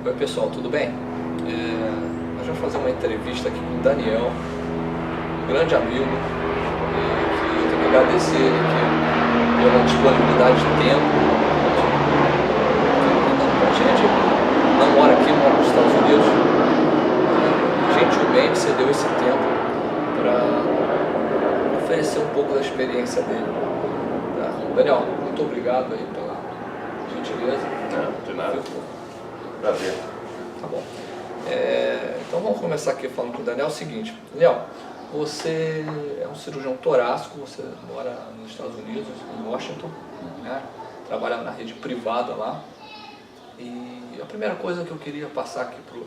Oi pessoal, tudo bem? Nós vamos fazer uma entrevista aqui com o Daniel, um grande amigo, que eu tenho que agradecer ele aqui pela disponibilidade de tempo que a gente não mora aqui, mora nos Estados Unidos. Gentilmente cedeu esse tempo para oferecer um pouco da experiência dele. Tá? Daniel, muito obrigado aí pela gentileza. Não, de nada. Prazer. Tá bom. Então vamos começar aqui falando com o Daniel. É o seguinte, Daniel, você é um cirurgião torácico, você mora nos Estados Unidos, em Washington, né? Trabalha na rede privada lá. E a primeira coisa que eu queria passar aqui para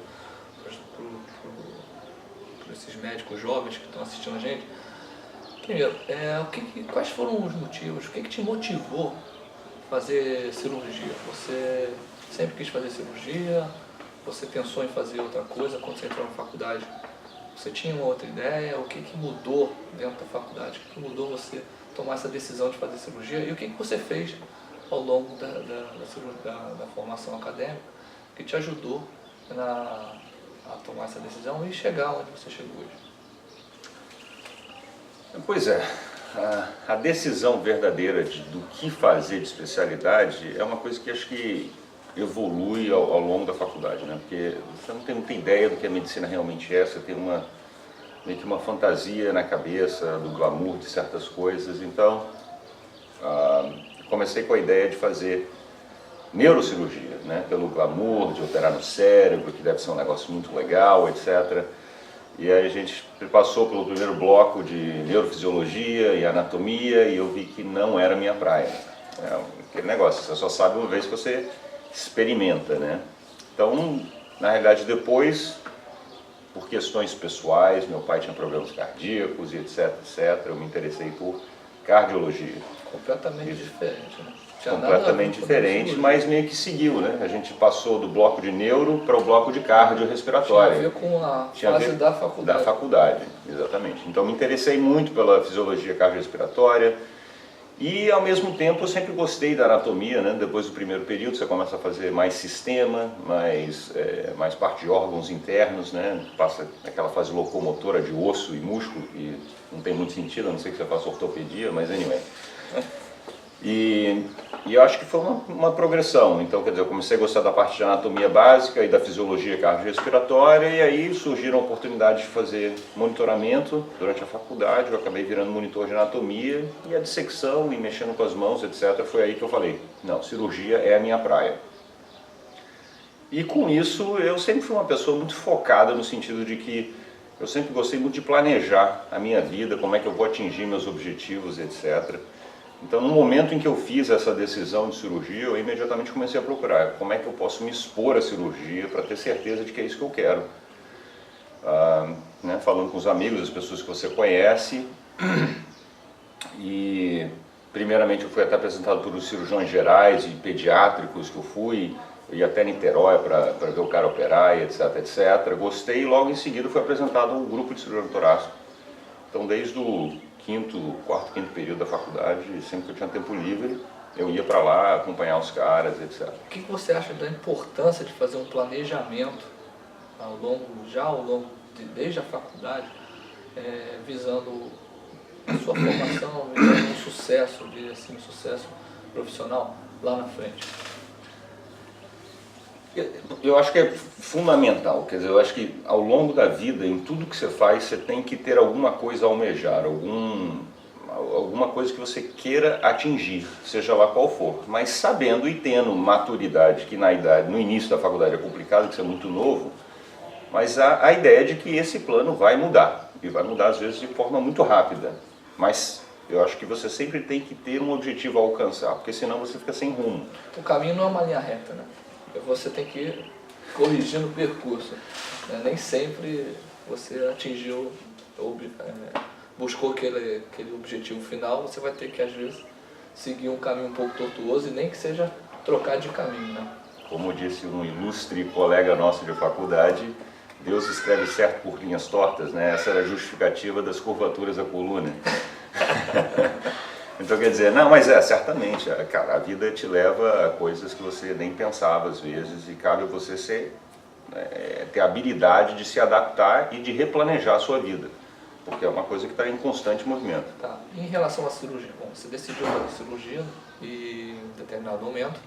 esses médicos jovens que estão assistindo a gente, primeiro, quais foram os motivos, o que te motivou a fazer cirurgia? Você sempre quis fazer cirurgia? Você pensou em fazer outra coisa quando você entrou na faculdade? Você tinha uma outra ideia? O que mudou dentro da faculdade? O que mudou você tomar essa decisão de fazer cirurgia? E o que você fez ao longo da formação acadêmica que te ajudou a tomar essa decisão e chegar onde você chegou hoje? Pois é, a decisão verdadeira do que fazer de especialidade é uma coisa que acho que evolui ao longo da faculdade, né? Porque você não tem muita ideia do que a medicina realmente é, você tem meio que uma fantasia na cabeça do glamour de certas coisas. Então, comecei com a ideia de fazer neurocirurgia, né? Pelo glamour de operar no cérebro, que deve ser um negócio muito legal, etc. E aí a gente passou pelo primeiro bloco de neurofisiologia e anatomia e eu vi que não era a minha praia. É aquele negócio, você só sabe uma vez que você experimenta, né? Então, na realidade, depois, por questões pessoais, meu pai tinha problemas cardíacos e etc, eu me interessei por cardiologia. Completamente diferente, né? Completamente diferente, mas meio que seguiu, né? A gente passou do bloco de neuro para o bloco de cardiorrespiratório. Tinha a ver com a fase da faculdade. Da faculdade, exatamente. Então me interessei muito pela fisiologia cardiorrespiratória e ao mesmo tempo eu sempre gostei da anatomia, né? Depois do primeiro período você começa a fazer mais sistema, mais parte de órgãos internos, né? Passa aquela fase locomotora de osso e músculo, que não tem muito sentido, a não ser que você faça ortopedia, mas anyway. E eu acho que foi uma progressão. Então, quer dizer, eu comecei a gostar da parte de anatomia básica e da fisiologia cardiorrespiratória, e aí surgiram oportunidades de fazer monitoramento durante a faculdade. Eu acabei virando monitor de anatomia e a dissecção e mexendo com as mãos, etc. Foi aí que eu falei, não, cirurgia é a minha praia. E com isso, eu sempre fui uma pessoa muito focada no sentido de que eu sempre gostei muito de planejar a minha vida, como é que eu vou atingir meus objetivos, etc. Então, no momento em que eu fiz essa decisão de cirurgia, eu imediatamente comecei a procurar como é que eu posso me expor à cirurgia para ter certeza de que é isso que eu quero. Né, falando com os amigos, as pessoas que você conhece, e primeiramente eu fui até apresentado por os cirurgiões gerais e pediátricos que eu ia até Niterói para ver o cara operar, e etc, etc. Gostei e logo em seguida foi apresentado um grupo de cirurgião torácico. Então, desde o quarto, quinto período da faculdade, sempre que eu tinha tempo livre, eu ia para lá acompanhar os caras, etc. O que você acha da importância de fazer um planejamento desde a faculdade, visando a sua formação, visando um sucesso profissional lá na frente? Eu acho que é fundamental, quer dizer, eu acho que ao longo da vida, em tudo que você faz, você tem que ter alguma coisa a almejar, alguma coisa que você queira atingir, seja lá qual for, mas sabendo e tendo maturidade, que no início da faculdade é complicado, que você é muito novo, mas a ideia de que esse plano vai mudar, e vai mudar às vezes de forma muito rápida, mas eu acho que você sempre tem que ter um objetivo a alcançar, porque senão você fica sem rumo. O caminho não é uma linha reta, né? Você tem que ir corrigindo o percurso, né? Nem sempre você atingiu, buscou aquele objetivo final, você vai ter que às vezes seguir um caminho um pouco tortuoso e nem que seja trocar de caminho, né? Como disse um ilustre colega nosso de faculdade, Deus escreve certo por linhas tortas, né? Essa era a justificativa das curvaturas da coluna. Então quer dizer, não, mas certamente, cara, a vida te leva a coisas que você nem pensava às vezes e cabe a você ser ter a habilidade de se adaptar e de replanejar a sua vida, porque é uma coisa que está em constante movimento. Tá. Em relação à cirurgia, bom, você decidiu fazer cirurgia e em determinado momento,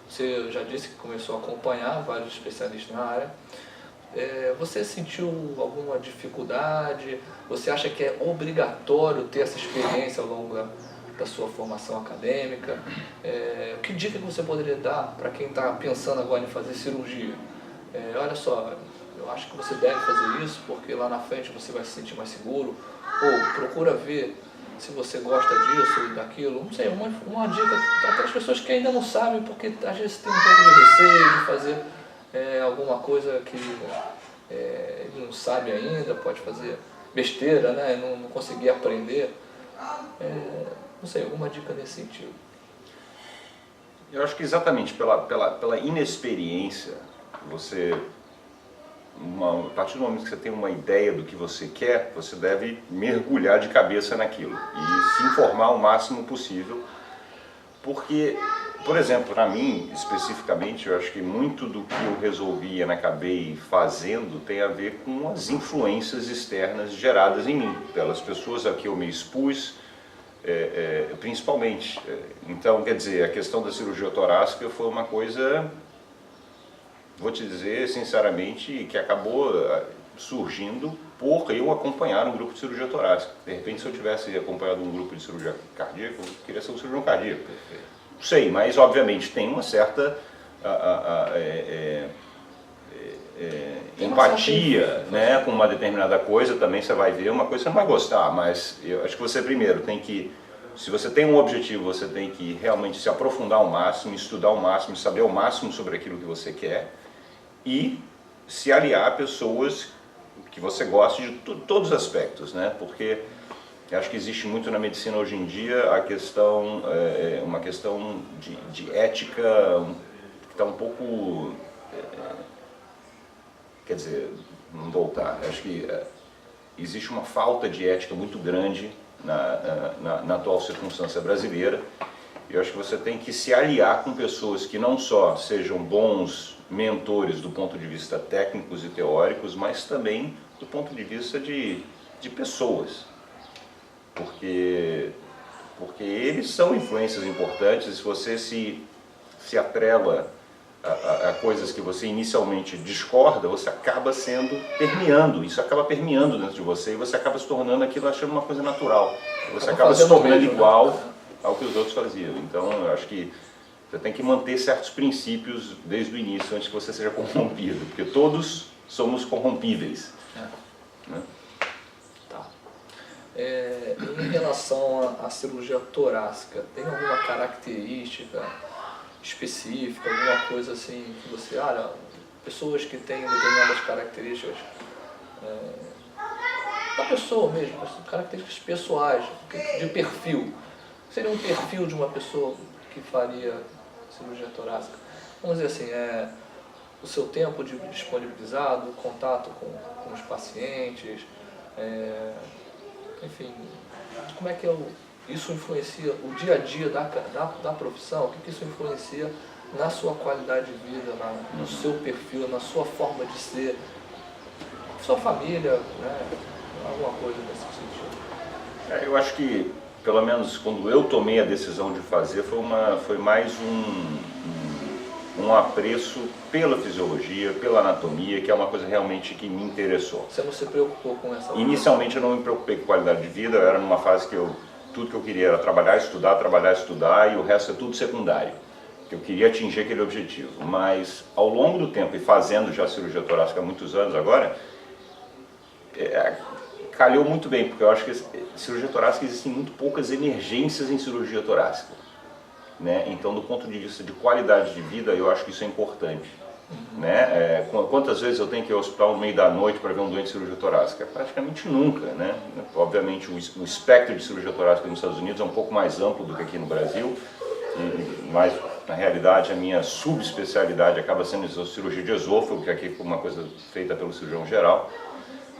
você já disse que começou a acompanhar vários especialistas na área. Você sentiu alguma dificuldade? Você acha que é obrigatório ter essa experiência ao longo da sua formação acadêmica? Que dica que você poderia dar para quem está pensando agora em fazer cirurgia? Olha só, eu acho que você deve fazer isso porque lá na frente você vai se sentir mais seguro. Ou procura ver se você gosta disso e daquilo. Não sei, uma dica para aquelas pessoas que ainda não sabem, porque às vezes tem um pouco de receio de fazer alguma coisa que ele não sabe ainda, pode fazer besteira, né? Não conseguir aprender. Não sei, alguma dica nesse sentido. Eu acho que exatamente pela inexperiência, a partir do momento que você tem uma ideia do que você quer, você deve mergulhar de cabeça naquilo e se informar o máximo possível, porque, por exemplo, para mim, especificamente, eu acho que muito do que eu resolvi e acabei fazendo tem a ver com as influências externas geradas em mim, pelas pessoas a que eu me expus, principalmente. Então, quer dizer, a questão da cirurgia torácica foi uma coisa, vou te dizer sinceramente, que acabou surgindo por eu acompanhar um grupo de cirurgia torácica. De repente, se eu tivesse acompanhado um grupo de cirurgia cardíaca, eu queria ser um cirurgião cardíaco. Não sei, mas obviamente tem uma certa empatia, né, com uma determinada coisa. Também você vai ver uma coisa que você não vai gostar, mas eu acho que você primeiro tem que, se você tem um objetivo, você tem que realmente se aprofundar ao máximo, estudar ao máximo, saber ao máximo sobre aquilo que você quer e se aliar a pessoas que você goste de todos os aspectos, né? Porque eu acho que existe muito na medicina hoje em dia a questão, uma questão de ética que está um pouco, quer dizer, não voltar, acho que existe uma falta de ética muito grande na atual circunstância brasileira. Eu acho que você tem que se aliar com pessoas que não só sejam bons mentores do ponto de vista técnicos e teóricos, mas também do ponto de vista de pessoas. Porque eles são influências importantes. Se você se atrela a coisas que você inicialmente discorda, você acaba permeando, isso acaba permeando dentro de você e você acaba se tornando aquilo, achando uma coisa natural. Você acaba se tornando igual ao que os outros faziam. Então, eu acho que você tem que manter certos princípios desde o início, antes que você seja corrompido, porque todos somos corrompíveis. Né? Tá. Em relação à cirurgia torácica, tem alguma característica específica, alguma coisa assim que você, olha, pessoas que têm determinadas características da pessoa mesmo, características pessoais, de perfil? Seria um perfil de uma pessoa que faria cirurgia torácica? Vamos dizer assim, o seu tempo disponibilizado, o contato com os pacientes, enfim, como é que isso influencia o dia a dia da profissão? O que isso influencia na sua qualidade de vida, no seu perfil, na sua forma de ser, sua família, né? Alguma coisa nesse sentido? Eu acho que, pelo menos quando eu tomei a decisão de fazer, foi mais um apreço pela fisiologia, pela anatomia, que é uma coisa realmente que me interessou. Você não se preocupou com essa? Inicialmente eu não me preocupei com qualidade de vida, eu era numa fase que tudo que eu queria era trabalhar, estudar, e o resto é tudo secundário. Eu queria atingir aquele objetivo, mas ao longo do tempo, e fazendo já cirurgia torácica há muitos anos agora, calhou muito bem, porque eu acho que cirurgia torácica existem muito poucas emergências em cirurgia torácica, né? Então, do ponto de vista de qualidade de vida, eu acho que isso é importante, né? Quantas vezes eu tenho que ir ao hospital no meio da noite para ver um doente de cirurgia torácica? Praticamente nunca, né? Obviamente, o espectro de cirurgia torácica nos Estados Unidos é um pouco mais amplo do que aqui no Brasil, mas na realidade a minha subespecialidade acaba sendo a cirurgia de esôfago, que aqui é uma coisa feita pelo cirurgião geral,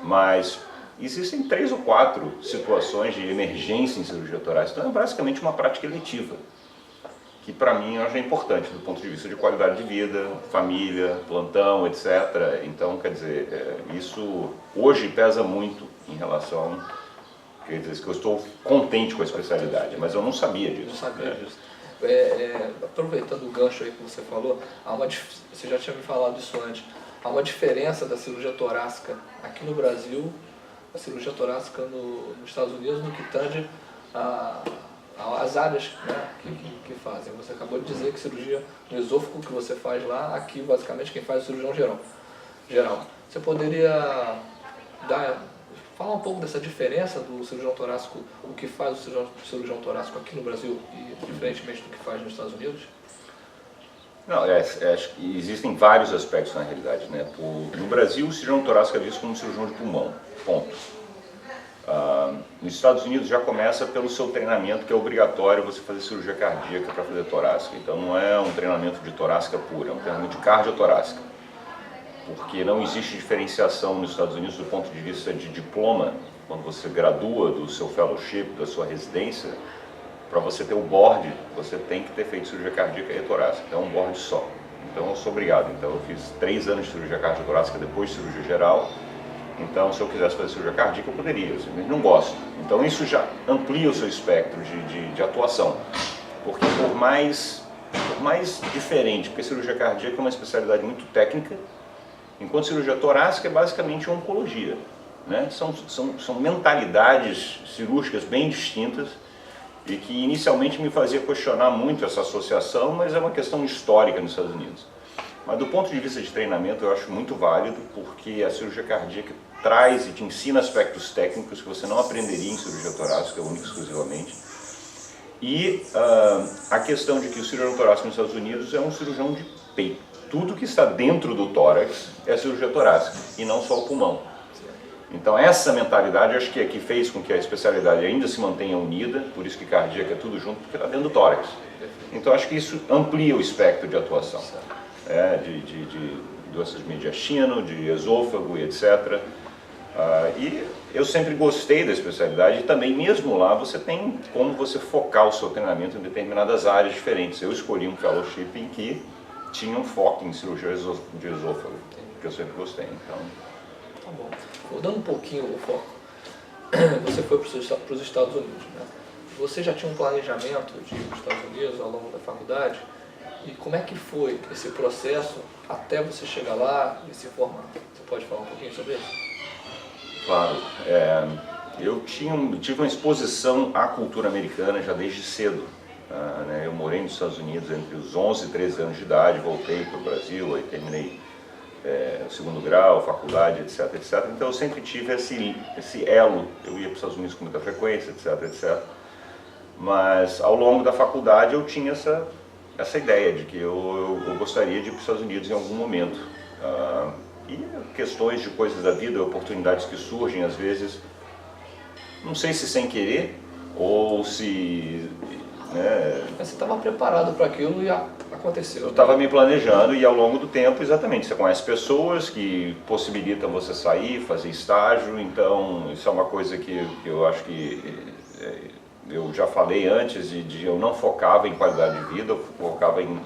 mas existem 3 ou 4 situações de emergência em cirurgia torácica, então é basicamente uma prática eletiva, que para mim eu acho importante do ponto de vista de qualidade de vida, família, plantão, etc. Então, quer dizer, isso hoje pesa muito em relação, quer dizer, que eu estou contente com a especialidade, mas eu não sabia disso. Não sabia disso. Aproveitando o gancho aí que você falou, você já tinha me falado isso antes, há uma diferença da cirurgia torácica aqui no Brasil, a cirurgia torácica nos Estados Unidos, no que tange as áreas, né, que fazem. Você acabou de dizer que cirurgia no esôfago que você faz lá, aqui basicamente quem faz é o cirurgião geral. Você poderia falar um pouco dessa diferença do cirurgião torácico, o que faz o cirurgião torácico aqui no Brasil e diferentemente do que faz nos Estados Unidos? Não, acho que existem vários aspectos na realidade, né? No Brasil, o cirurgião torácico é visto como um cirurgião de pulmão, ponto. Nos Estados Unidos já começa pelo seu treinamento, que é obrigatório você fazer cirurgia cardíaca para fazer torácica. Então não é um treinamento de torácica pura, é um treinamento de cardiotorácica. Porque não existe diferenciação nos Estados Unidos do ponto de vista de diploma, quando você gradua do seu fellowship, da sua residência, para você ter o board, você tem que ter feito cirurgia cardíaca e torácica, então é um board só. Então eu sou obrigado, então eu fiz 3 anos de cirurgia cardiotorácica depois de cirurgia geral, então se eu quisesse fazer cirurgia cardíaca eu poderia, eu simplesmente não gosto. Então isso já amplia o seu espectro de atuação, porque por mais diferente, porque cirurgia cardíaca é uma especialidade muito técnica, enquanto cirurgia torácica é basicamente oncologia, né? São mentalidades cirúrgicas bem distintas e que inicialmente me fazia questionar muito essa associação, mas é uma questão histórica nos Estados Unidos. Mas do ponto de vista de treinamento eu acho muito válido, porque a cirurgia cardíaca traz e te ensina aspectos técnicos que você não aprenderia em cirurgia torácica, única e exclusivamente. E a questão de que o cirurgião torácico nos Estados Unidos é um cirurgião de peito. Tudo que está dentro do tórax é cirurgia torácica e não só o pulmão. Então essa mentalidade acho que é que fez com que a especialidade ainda se mantenha unida, por isso que cardíaca é tudo junto, porque está dentro do tórax. Então acho que isso amplia o espectro de atuação, de doenças de mediastino, de esôfago e etc. E eu sempre gostei da especialidade e também mesmo lá você tem como você focar o seu treinamento em determinadas áreas diferentes. Eu escolhi um fellowship em que tinha um foco em cirurgia de esôfago, que eu sempre gostei. Então... Tá bom. Mudando um pouquinho o foco, você foi para os Estados Unidos, né? Você já tinha um planejamento de ir para os Estados Unidos ao longo da faculdade? E como é que foi esse processo até você chegar lá e se formar? Você pode falar um pouquinho sobre isso? Claro. Eu tive uma exposição à cultura americana já desde cedo. Né? Eu morei nos Estados Unidos entre os 11 e 13 anos de idade, voltei para o Brasil, aí terminei o segundo grau, faculdade, etc, etc. Então eu sempre tive esse elo, eu ia para os Estados Unidos com muita frequência, etc, etc. Mas ao longo da faculdade eu tinha essa ideia de que eu gostaria de ir para os Estados Unidos em algum momento. E questões de coisas da vida, oportunidades que surgem às vezes, não sei se sem querer ou se... Mas você estava preparado para aquilo e aconteceu. Eu estava me planejando e ao longo do tempo, exatamente, você conhece pessoas que possibilitam você sair, fazer estágio, então isso é uma coisa que eu acho que eu já falei antes, de eu não focava em qualidade de vida, eu focava em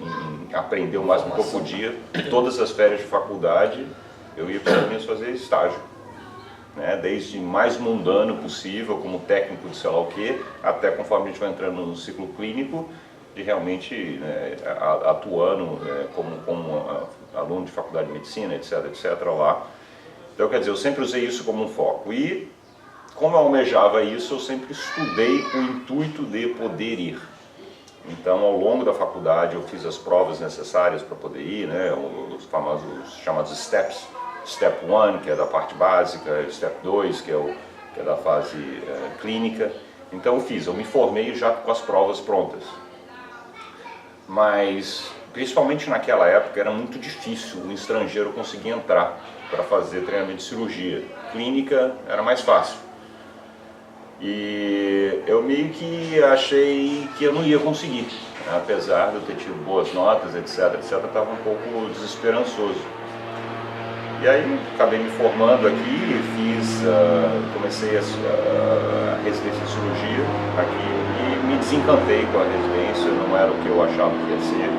aprender o máximo que eu podia. Todas as férias de faculdade eu ia para os Estados Unidos fazer estágio. Desde mais mundano possível, como técnico de sei lá o que, até conforme a gente vai entrando no ciclo clínico, de realmente atuando como aluno de faculdade de medicina, etc, etc, lá. Então, quer dizer, eu sempre usei isso como um foco. E, como eu almejava isso, eu sempre estudei com o intuito de poder ir. Então, ao longo da faculdade, eu fiz as provas necessárias para poder ir, os famosos chamados STEPS. Step 1, que é da parte básica, Step 2, que é da fase clínica. Então eu me formei já com as provas prontas. Mas, principalmente naquela época, era muito difícil um estrangeiro conseguir entrar para fazer treinamento de cirurgia. Clínica era mais fácil. E eu meio que achei que eu não ia conseguir. Apesar de eu ter tido boas notas, etc, etc, eu estava um pouco desesperançoso. E aí acabei me formando aqui, comecei a residência de cirurgia aqui e me desencantei com a residência, não era o que eu achava que ia ser.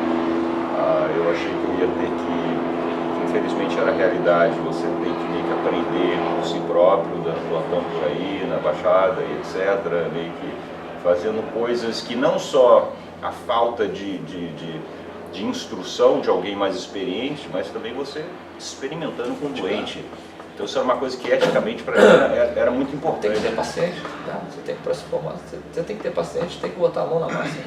Eu achei que eu ia ter que, infelizmente era a realidade, você tem que meio que aprender por si próprio, dando plantão por aí, na Baixada e etc., meio que fazendo coisas que não só a falta de instrução de alguém mais experiente, mas também você experimentando com o doente. Então isso era uma coisa que eticamente para mim era muito importante. Tem que ter paciente, tá? Você tem que, para se formar, você tem que ter paciente, tem que botar a mão na massa.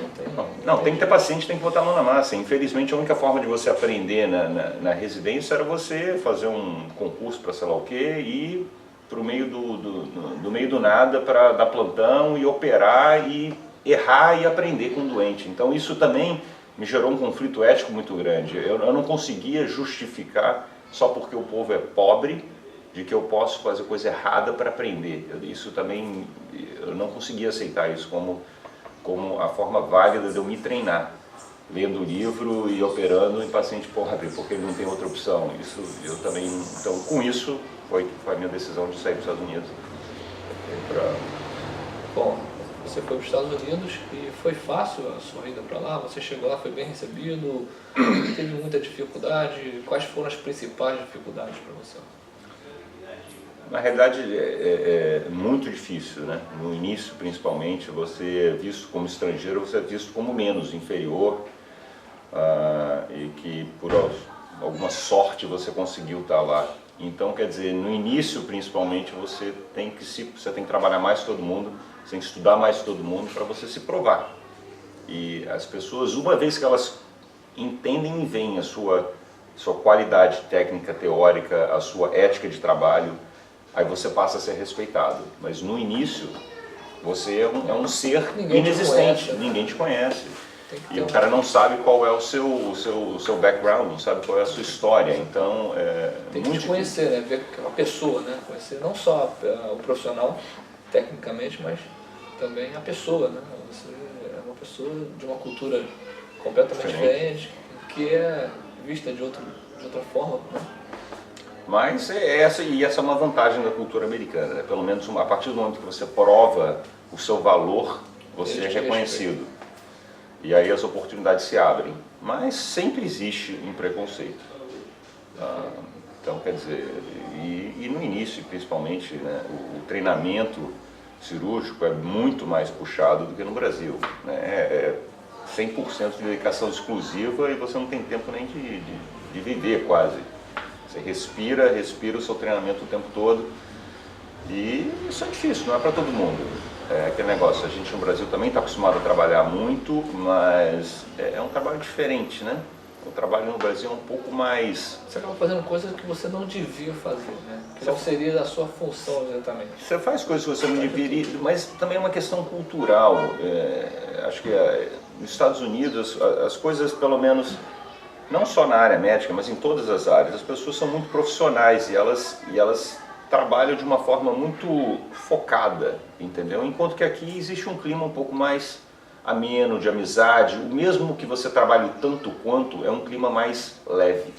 Não, tem que ter paciente, tem que botar a mão na massa. Infelizmente a única forma de você aprender na residência era você fazer um concurso para sei lá o quê e para o meio do meio do nada para dar plantão e operar e errar e aprender com o doente. Então isso também me gerou um conflito ético muito grande. Eu não conseguia justificar só porque o povo é pobre de que eu posso fazer coisa errada para aprender. Isso também, eu não conseguia aceitar isso como a forma válida de eu me treinar, lendo o livro e operando em paciente pobre, porque ele não tem outra opção. Isso eu também, então com isso foi a minha decisão de sair para os Estados Unidos. Bom, você foi para os Estados Unidos e foi fácil a sua ida para lá? Você chegou lá, foi bem recebido? Teve muita dificuldade? Quais foram as principais dificuldades para você? Na realidade é muito difícil, né? No início principalmente, você é visto como estrangeiro, você é visto como menos inferior e que por alguma sorte você conseguiu estar lá. Então quer dizer, no início principalmente você tem que trabalhar mais que todo mundo, você tem que estudar mais que todo mundo para você se provar. E as pessoas, uma vez que elas entendem e veem a sua qualidade técnica, teórica, a sua ética de trabalho, aí você passa a ser respeitado. Mas no início, você é um ser inexistente, ninguém te conhece. E o cara não sabe qual é o seu background, não sabe qual é a sua história. Então, tem que te conhecer, né? Ver a pessoa, né? Conhecer não só o profissional, tecnicamente, mas também a pessoa, né? Você é uma pessoa de uma cultura completamente diferente, que é vista de outra forma, né? Mas essa é uma vantagem da cultura americana, né? Pelo menos a partir do momento que você prova o seu valor, você é reconhecido. E aí as oportunidades se abrem. Mas sempre existe um preconceito. Então, quer dizer, e no início, principalmente, né, o treinamento cirúrgico é muito mais puxado do que no Brasil. Né? É 100% de dedicação exclusiva e você não tem tempo nem de viver quase. Você respira o seu treinamento o tempo todo e isso é difícil, não é para todo mundo. É aquele negócio, a gente no Brasil também está acostumado a trabalhar muito, mas é um trabalho diferente, né? O trabalho no Brasil é um pouco mais... Você acaba fazendo coisas que você não devia fazer, né? Que não seria da sua função exatamente. Você faz coisas que você não deveria, mas também é uma questão cultural. Acho que nos Estados Unidos as coisas, pelo menos, não só na área médica, mas em todas as áreas, as pessoas são muito profissionais e elas trabalham de uma forma muito focada, entendeu? Enquanto que aqui existe um clima um pouco mais ameno, de amizade, mesmo que você trabalhe tanto quanto, é um clima mais leve,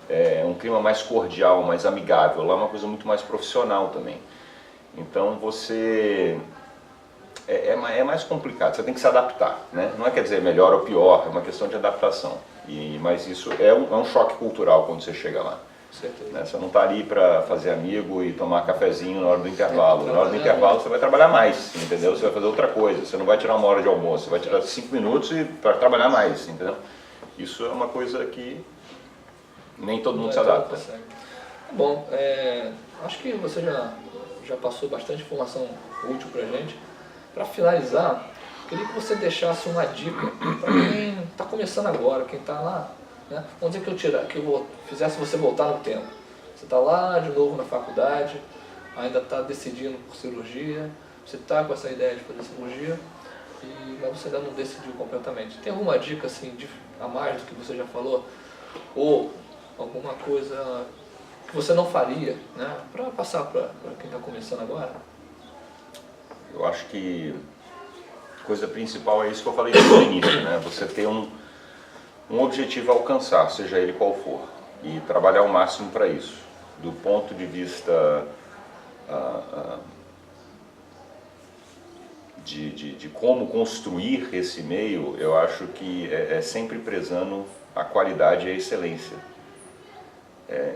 é um clima mais cordial, mais amigável, lá é uma coisa muito mais profissional também. Então você... É mais complicado, você tem que se adaptar, né? Não quer dizer melhor ou pior, é uma questão de adaptação. Mas isso é um choque cultural quando você chega lá. Né? Você não está ali para fazer amigo e tomar cafezinho na hora do intervalo. Na hora do intervalo você vai trabalhar mais, entendeu? Você vai fazer outra coisa, você não vai tirar uma hora de almoço, você vai tirar 5 minutos para trabalhar mais, entendeu? Isso é uma coisa que nem todo mundo se adapta. Bom, acho que você já passou bastante informação útil para a gente. Para finalizar, queria que você deixasse uma dica para quem está começando agora, quem está lá, né? Vamos dizer que eu fizesse você voltar no tempo. Você está lá de novo na faculdade, ainda está decidindo por cirurgia, você está com essa ideia de fazer cirurgia, mas você ainda não decidiu completamente. Tem alguma dica assim, a mais do que você já falou? Ou alguma coisa que você não faria, né? Para passar para quem está começando agora? Eu acho que a coisa principal é isso que eu falei no início, né? Você ter um objetivo a alcançar, seja ele qual for, e trabalhar ao máximo para isso. do ponto de vista de como construir esse meio, eu acho que é sempre prezando a qualidade e a excelência.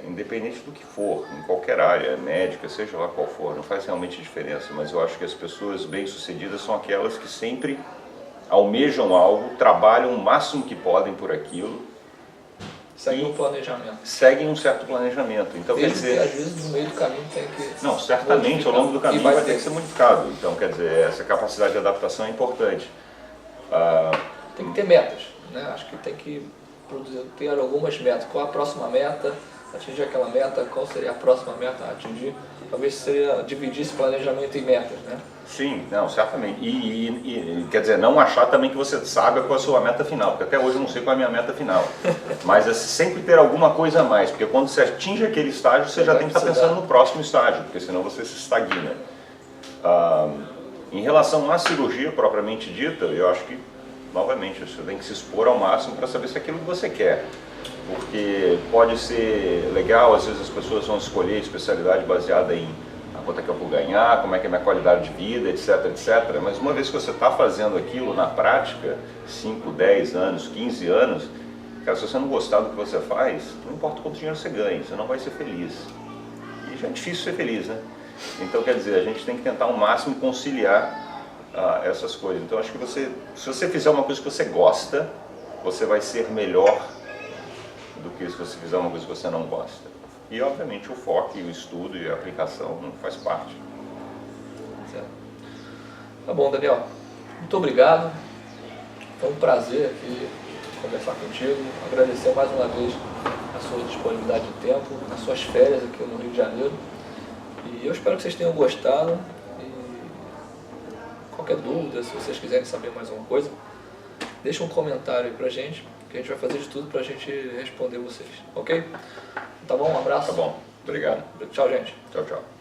Independente do que for, em qualquer área, médica, seja lá qual for, não faz realmente diferença, mas eu acho que as pessoas bem-sucedidas são aquelas que sempre almejam algo, trabalham o máximo que podem por aquilo. Segue um planejamento. Seguem um certo planejamento. Então, Mesmo quer dizer, que às vezes no meio do caminho tem que... Não, certamente ao longo do caminho vai ter que ser modificado. Então, quer dizer, essa capacidade de adaptação é importante. Tem que ter metas, né? Acho que tem que ter algumas metas. Qual a próxima meta? Atingir aquela meta, qual seria a próxima meta a atingir? Talvez seria dividir esse planejamento em metas, né? Sim, não, certamente. E quer dizer, não achar também que você sabe qual é a sua meta final, porque até hoje eu não sei qual é a minha meta final. Mas é sempre ter alguma coisa a mais, porque quando você atinge aquele estágio, você já tem que estar pensando no próximo estágio, porque senão você se estagna. Em relação à cirurgia propriamente dita, eu acho que, novamente, você tem que se expor ao máximo para saber se é aquilo que você quer. Porque pode ser legal, às vezes as pessoas vão escolher especialidade baseada em quanto é que eu vou ganhar, como é que é a minha qualidade de vida, etc, etc. Mas uma vez que você está fazendo aquilo na prática, 5, 10 anos, 15 anos, cara, se você não gostar do que você faz, não importa quanto dinheiro você ganha, você não vai ser feliz. E já é difícil ser feliz, né? Então, quer dizer, a gente tem que tentar ao máximo conciliar essas coisas. Então, acho que se você fizer uma coisa que você gosta, você vai ser melhor do que se você fizer uma coisa que você não gosta. E, obviamente, o foco, e o estudo e a aplicação faz parte. Certo. Tá bom, Daniel. Muito obrigado. Foi um prazer aqui conversar contigo. Agradecer mais uma vez a sua disponibilidade de tempo, as suas férias aqui no Rio de Janeiro. E eu espero que vocês tenham gostado. E qualquer dúvida, se vocês quiserem saber mais alguma coisa, deixa um comentário aí pra gente, que a gente vai fazer de tudo pra gente responder vocês, ok? Tá bom? Um abraço. Tá bom. Obrigado. Tchau, gente. Tchau, tchau.